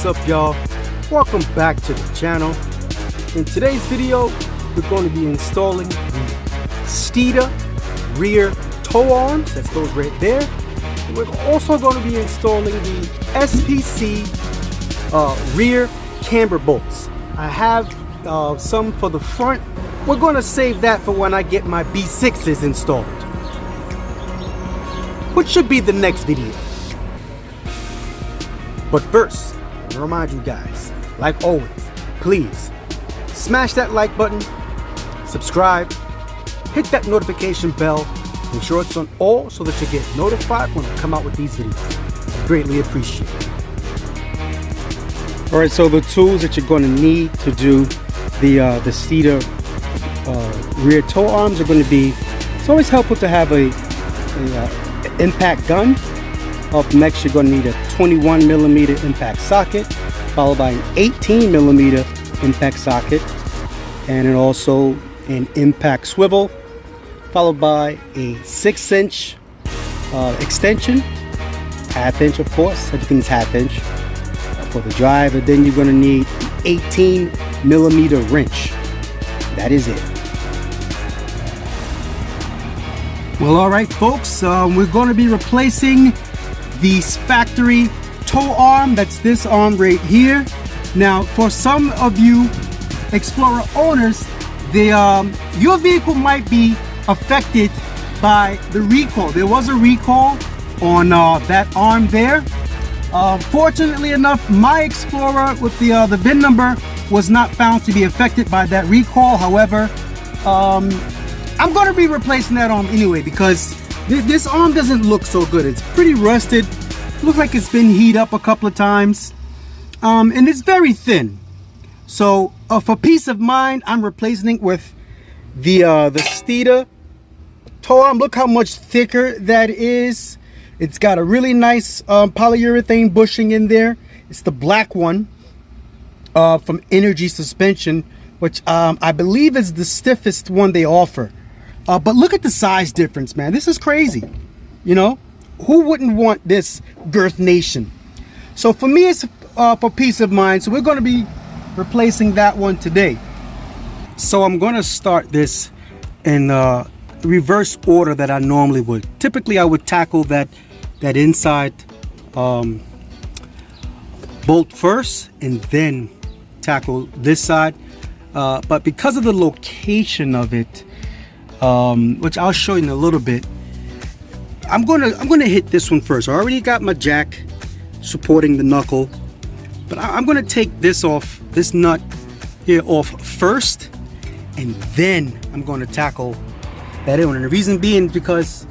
What's up, y'all? Welcome back to the channel. In today's video, we're going to be installing the Steeda rear tow arms. That's those right there. And we're also going to be installing the SPC rear camber bolts. I have some for the front. We're going to save that for when I get my B6s installed, which should be the next video. But first, I want to remind you guys, like always, please smash that like button, subscribe, hit that notification bell, make sure it's on all so that you get notified when I come out with these videos. I greatly appreciate it. Alright, so the tools that you're going to need to do the Steeda rear tow arms are going to be, it's always helpful to have a impact gun. Up next, you're going to need a 21mm impact socket, followed by an 18mm impact socket, and then also an impact swivel, followed by a 6-inch extension, half-inch of course, everything is half-inch for the drive, and then you're going to need an 18mm wrench. That is it. Well, alright folks, we're going to be replacing the factory tow arm. That's this arm right here. Now, for some of you Explorer owners, your vehicle might be affected by the recall. There was a recall on that arm there. Fortunately enough, my Explorer with the VIN number was not found to be affected by that recall. However, I'm going to be replacing that arm anyway because this arm doesn't look so good. It's pretty rusted. Looks like it's been heated up a couple of times, and it's very thin. So for peace of mind, I'm replacing it with the Steeda tow arm. Look how much thicker that is. It's got a really nice polyurethane bushing in there. It's the black one from Energy Suspension, which I believe is the stiffest one they offer. But look at the size difference, man. This is crazy. You know, who wouldn't want this, Girth Nation? So for me, it's for peace of mind. So we're going to be replacing that one today. So I'm going to start this in reverse order that I normally would. Typically, I would tackle that inside bolt first and then tackle this side. But because of the location of it, which I'll show you in a little bit, I'm gonna hit this one first. I already got my jack supporting the knuckle, but I'm gonna take this off, this nut here off first, and then I'm gonna tackle that in. And the reason being because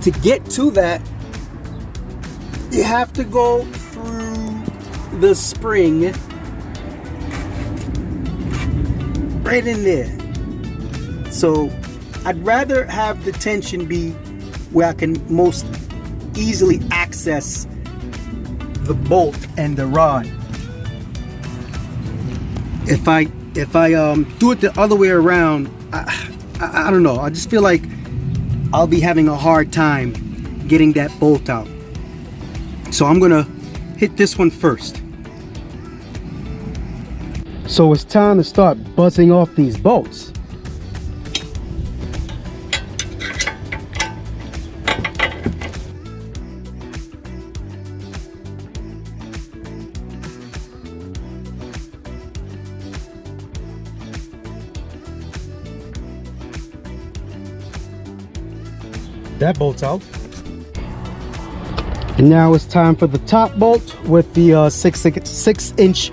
to get to that, you have to go through the spring right in there. So I'd rather have the tension be where I can most easily access the bolt and the rod. If I do it the other way around, I don't know, I just feel like I'll be having a hard time getting that bolt out. So I'm gonna hit this one first. So it's time to start buzzing off these bolts. That bolt's out. And now it's time for the top bolt with the 6-inch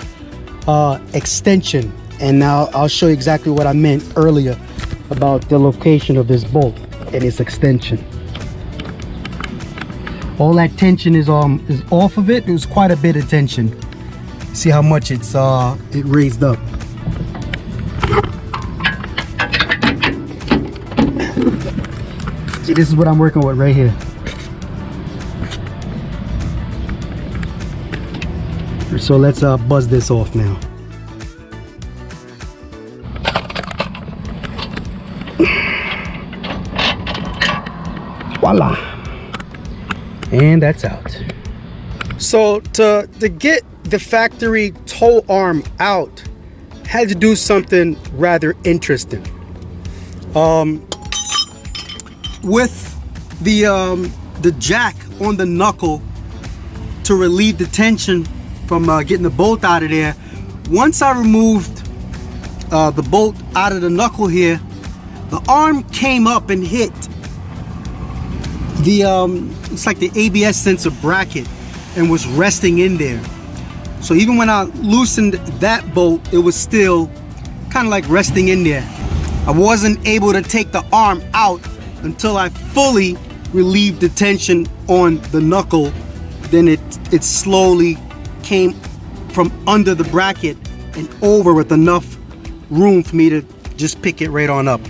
extension. And now I'll show you exactly what I meant earlier about the location of this bolt and its extension. All that tension is off of it. There's quite a bit of tension. See how much it raised up. See, this is what I'm working with right here. So let's buzz this off now. Voila. And that's out. So to get the factory toe arm out, had to do something rather interesting. With the jack on the knuckle to relieve the tension from getting the bolt out of there, once I removed the bolt out of the knuckle here, the arm came up and hit the it's like the ABS sensor bracket and was resting in there. So even when I loosened that bolt, it was still kind of like resting in there. I wasn't able to take the arm out until I fully relieved the tension on the knuckle. Then it slowly came from under the bracket and over with enough room for me to just pick it right on up.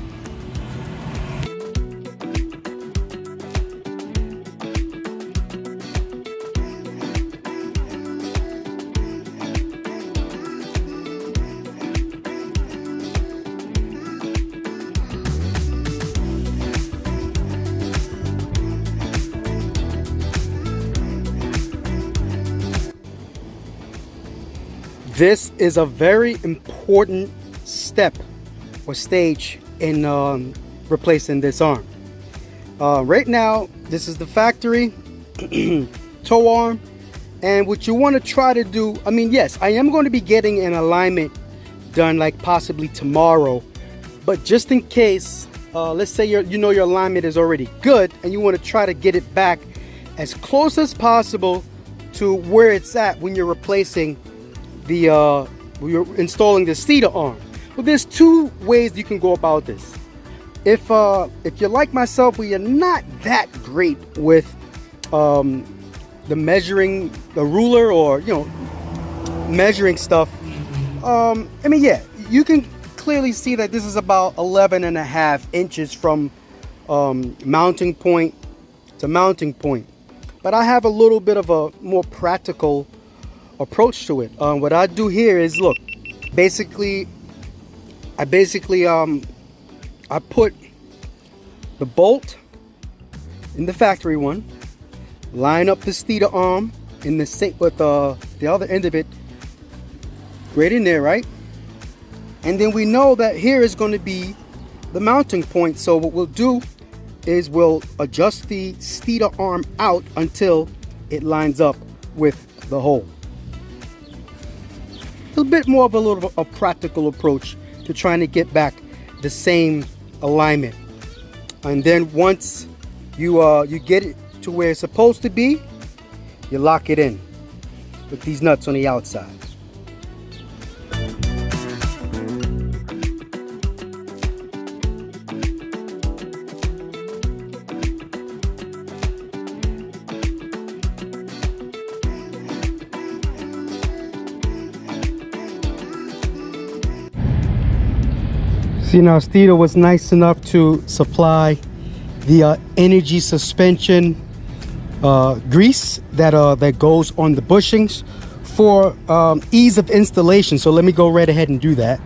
This is a very important step or stage in replacing this arm. Right now, this is the factory toe arm, and what you want to try to do, I mean, yes, I am going to be getting an alignment done like possibly tomorrow, but just in case, let's say your alignment is already good and you want to try to get it back as close as possible to where it's at when you're replacing the you're installing the Steeda arm. Well, there's two ways you can go about this. If you're like myself, where you're not that great with the measuring, the ruler, or measuring stuff, I mean, yeah, you can clearly see that this is about 11.5 inches from mounting point to mounting point. But I have a little bit of a more practical approach to it. What I do here is, look, basically I put the bolt in the factory one, line up the Steeda arm in the sink with the other end of it right in there, right? And then we know that here is going to be the mounting point. So what we'll do is we'll adjust the Steeda arm out until it lines up with the hole. A bit more of a practical approach to trying to get back the same alignment. And then once you get it to where it's supposed to be, you lock it in with these nuts on the outside. See, now Steeda was nice enough to supply the energy suspension grease that goes on the bushings for ease of installation. So let me go right ahead and do that.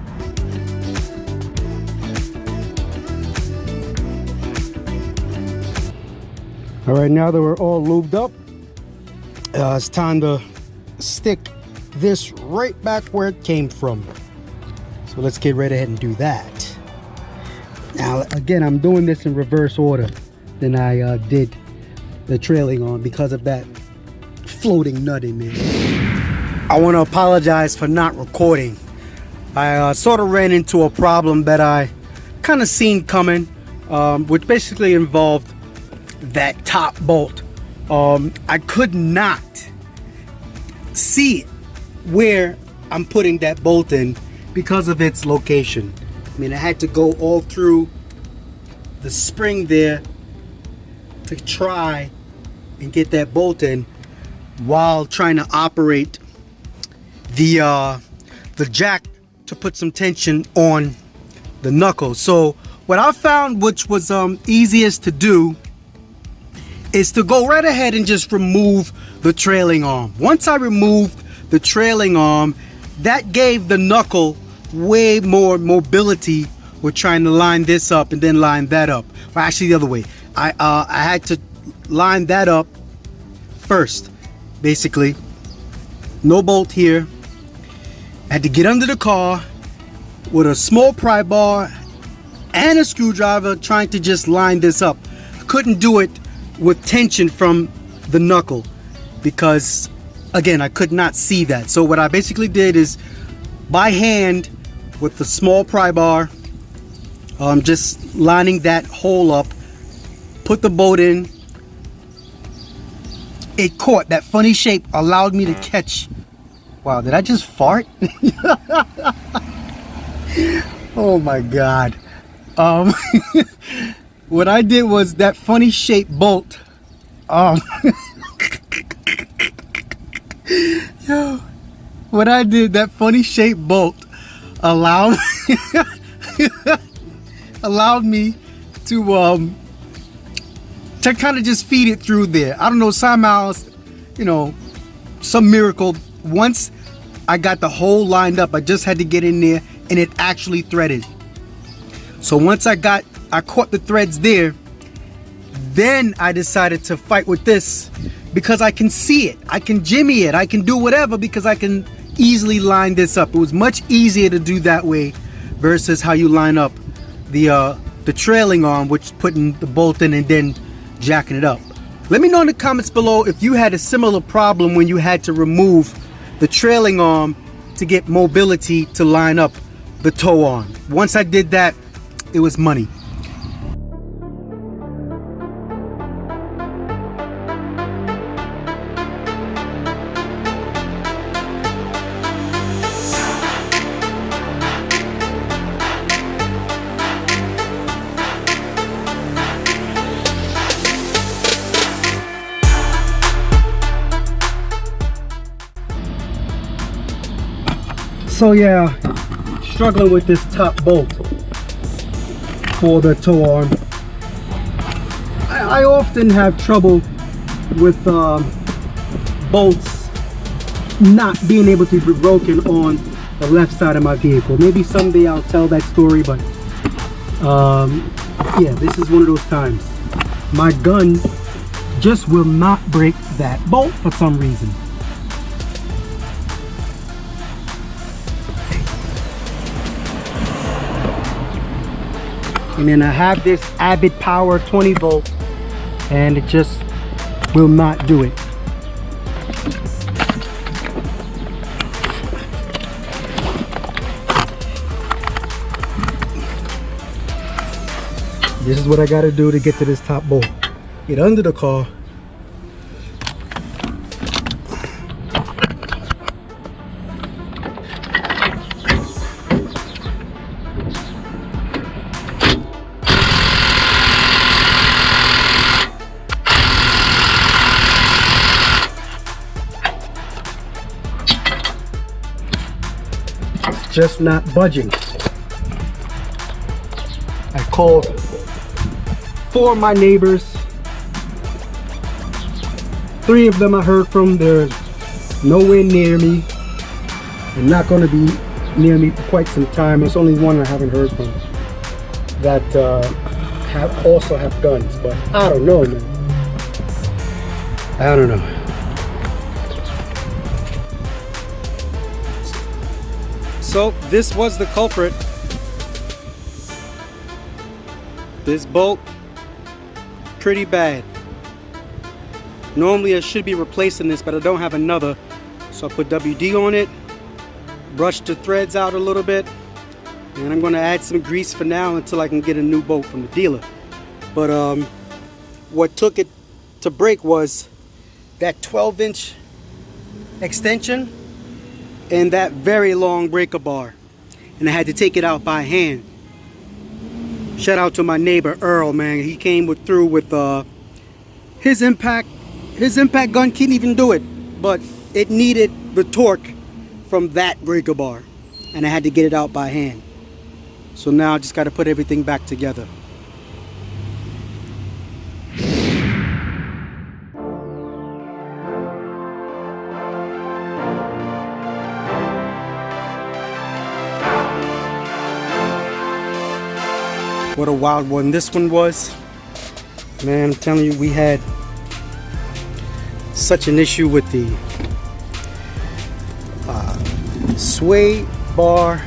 All right, now that we're all lubed up, it's time to stick this right back where it came from. So let's get right ahead and do that. Now, again, I'm doing this in reverse order than I did the trailing arm because of that floating nut in there. I want to apologize for not recording. I sort of ran into a problem that I kind of seen coming, which basically involved that top bolt. I could not see where I'm putting that bolt in because of its location. I mean, I had to go all through the spring there to try and get that bolt in while trying to operate the jack to put some tension on the knuckle. So what I found, which was easiest to do, is to go right ahead and just remove the trailing arm. Once I removed the trailing arm, that gave the knuckle way more mobility with trying to line this up and then line that up. Well, actually the other way. I had to line that up first, basically, no bolt here. I had to get under the car with a small pry bar and a screwdriver trying to just line this up. Couldn't do it with tension from the knuckle because, again, I could not see that. So what I basically did is by hand with the small pry bar, just lining that hole up, put the bolt in. It caught. That funny shape allowed me to catch. Wow, did I just fart? Oh my God. What I did was that funny shaped bolt. Yo, what I did, that funny shaped bolt allowed me to kind of just feed it through there. I don't know, somehow, you know, some miracle. Once I got the hole lined up, I just had to get in there and it actually threaded. So once I caught the threads there, then I decided to fight with this because I can see it, I can jimmy it, I can do whatever because I can easily line this up. It was much easier to do that way versus how you line up the trailing arm, which is putting the bolt in and then jacking it up. Let me know in the comments below if you had a similar problem when you had to remove the trailing arm to get mobility to line up the tow arm. Once I did that, it was money. So yeah, struggling with this top bolt for the tow arm. I often have trouble with bolts not being able to be broken on the left side of my vehicle. Maybe someday I'll tell that story, but yeah, this is one of those times. My gun just will not break that bolt for some reason. And then I have this Avid Power 20 volt and it just will not do it. This is what I gotta do to get to this top bolt. Get under the car. Just not budging. I called 4 of my neighbors. 3 of them I heard from. They're nowhere near me. They're not going to be near me for quite some time. There's only one I haven't heard from that also have guns, but I don't know, man. I don't know. So this was the culprit. This bolt, pretty bad. Normally I should be replacing this, but I don't have another. So I put WD on it, brushed the threads out a little bit, and I'm gonna add some grease for now until I can get a new bolt from the dealer. But what took it to break was that 12-inch extension and that very long breaker bar, and I had to take it out by hand. Shout out to my neighbor Earl, man. He came through with his impact gun. Couldn't even do it, but it needed the torque from that breaker bar, and I had to get it out by hand. So now I just got to put everything back together. What a wild one this one was. Man, I'm telling you, we had such an issue with sway bar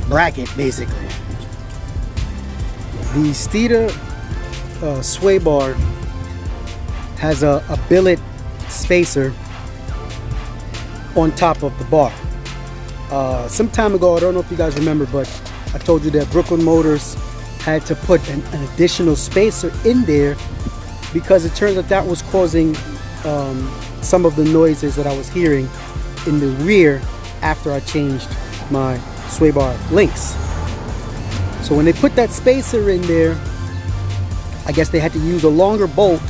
bracket, basically. The Steeda sway bar has a billet spacer on top of the bar. Some time ago, I don't know if you guys remember, but I told you that Brooklyn Motors had to put an additional spacer in there because it turns out that was causing some of the noises that I was hearing in the rear after I changed my sway bar links. So when they put that spacer in there, I guess they had to use a longer bolt.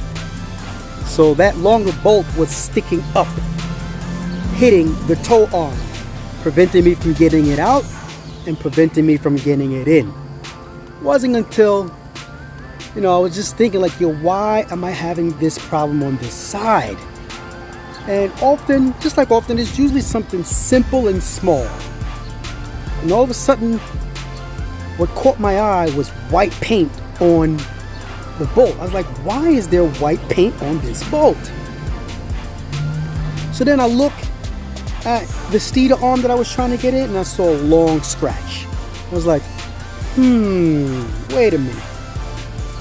So that longer bolt was sticking up, hitting the toe arm, preventing me from getting it out and preventing me from getting it in. It wasn't until, you know, I was just thinking like, yo, why am I having this problem on this side? And often, just like often, it's usually something simple and small. And all of a sudden, what caught my eye was white paint on the bolt. I was like, why is there white paint on this bolt? So then I look at the Steeda arm that I was trying to get in, and I saw a long scratch. I was like, wait a minute.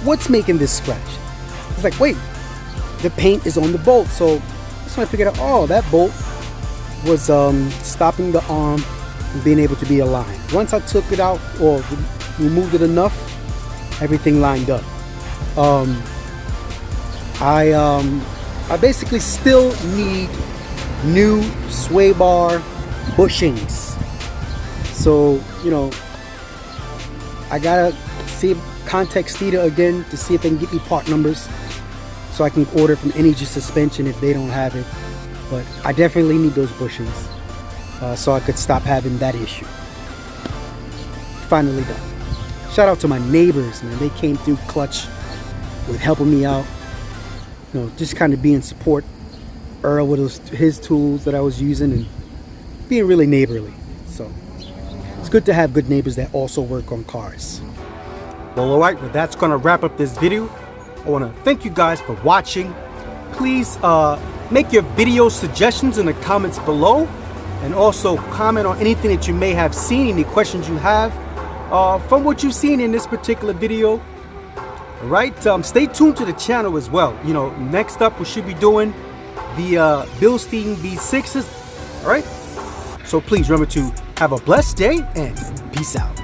What's making this scratch? I was like, wait, the paint is on the bolt. So that's when I figured out, oh, that bolt was stopping the arm from being able to be aligned. Once I took it out or removed it enough, everything lined up. I basically still need new sway bar bushings. So, you know, I gotta contact Steeda again to see if they can get me part numbers so I can order from Energy Suspension if they don't have it. But I definitely need those bushings so I could stop having that issue. Finally done. Shout out to my neighbors, man. They came through clutch with helping me out. You know, just kind of being support. Earl with his tools that I was using and being really neighborly. So it's good to have good neighbors that also work on cars. Well, alright, well, that's gonna wrap up this video. I want to thank you guys for watching. Please make your video suggestions in the comments below, and also comment on anything that you may have seen, any questions you have from what you've seen in this particular video. Alright, stay tuned to the channel as well. You know, next up we should be doing the Bilstein V6s. Alright, so please remember to have a blessed day and peace out.